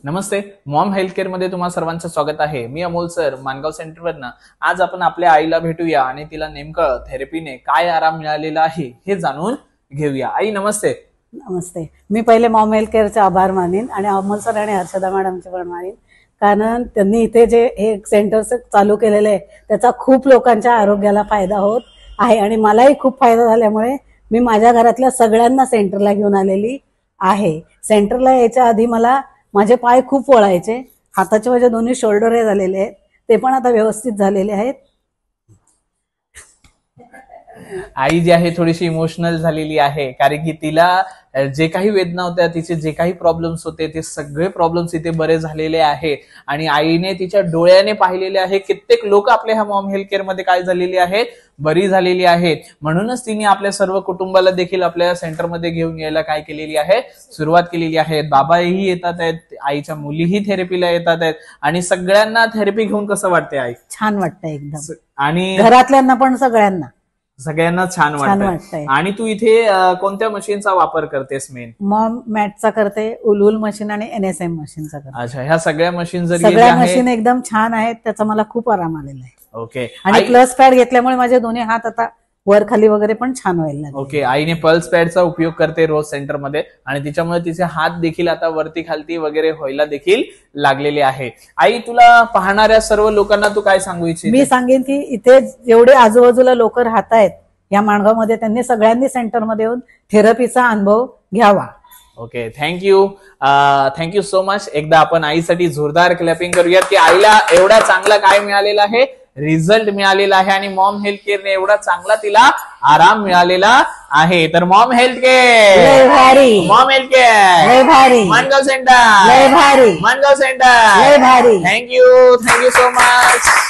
नमस्ते. Maugham health care मध्ये तुम्हा सर्वांचं स्वागत आहे. मी अमोल सर, मानगाव सेंटरवरनं. आज आपण आपल्या आईला भेटूया आणि तिला नेमकं थेरपीने काय आराम मिळालेला आहे हे जाणून घेऊया. आई नमस्ते. नमस्ते. मी पहिले मॉम हेल्थ केअरचे आभार मानेन आणि अमोल सर आणि हर्षदा मॅडमचे पण मानेन, कारण त्यांनी इथे जे हे सेंटर चालू केलेले आहे त्याचा खूप लोकांच्या आरोग्याला फायदा होत आहे आणि मलाही खूप फायदा झाल्यामुळे मी माझ्या घरातल्या सगळ्यांना सेंटरला घेऊन आलेली आहे. सेंटरला यायच्या आधी मला माझे पाय खूप वळायचे, हाताचे माझे दोन्ही शोल्डर हे झालेले आहेत, ते पण आता व्यवस्थित झालेले आहेत. आई जी आहे थोडीशी इमोशनल झालेली आहे, कारण की तिला जे काही वेदना होत्या, तिचे जे काही प्रॉब्लेम्स होते ते सगळे प्रॉब्लेम्स इथे बरे झालेले आहे आणि आईने तिच्या डोळ्याने पाहिलेले आहे. कित्येक लोक आपल्या ह्या मॉम हेल्थ केअर मध्ये काय झालेली आहेत, बरी झालेली आहेत. म्हणूनच तिने आपल्या सर्व कुटुंबाला देखील आपल्या सेंटरमध्ये घेऊन यायला काय केलेली आहे, सुरुवात केलेली आहे. बाबाही येतात आहेत, आईच्या मुलीही थेरपीला येतात आहेत आणि सगळ्यांना थेरपी घेऊन कसं वाटते आई? छान वाटतं एकदम, आणि घरातल्यांना पण सगळ्यांना छान वाटतंय. आणि तू इथे कोणत्या मशीनचा वापर करतेस? मेन मॉम मॅटचा करते, उलूल मशीन आणि NSM मशीनचा करते. अच्छा, ह्या सगळ्या मशीन सगळ्या मशीन एकदम छान आहेत, त्याचा मला खूप आराम आलेला आहे. ओके. आणि प्लस पॅड घेतल्यामुळे माझे दोन्ही हात आता वर खाली वगैरे पण छान व्हायला लागले. ओके. आईने पल्स पॅडचा उपयोग करते रोज सेंटरमध्ये आणि तिच्यामुळे तिचे हात देखील आता वरती खालती वगैरे व्हायला देखील लागलेले आहे. आई, तुला पाहणाऱ्या सर्व लोकांना तू काय सांगू इच्छिते? मी सांगेन की इथे जेवढे आजूबाजूला लोक राहत आहेत या माणगावमध्ये, त्यांनी सगळ्यांनी सेंटरमध्ये येऊन थेरपीचा अनुभव घ्यावा. Okay, thank you so much. एकदा आपण आईसाठी जोरदार क्लॅपिंग करूयात की आईला एवढा चांगला काय मिळालेला आहे, रिझल्ट मिळालेला आहे आणि मॉम हेल्थ केअरने एवढा चांगला तिला आराम मिळालेला आहे. तर Maugham health care, Maugham health care, Mangaon centre, लय भारी, मानगाव सेंटर. लय भारी. Thank you so much.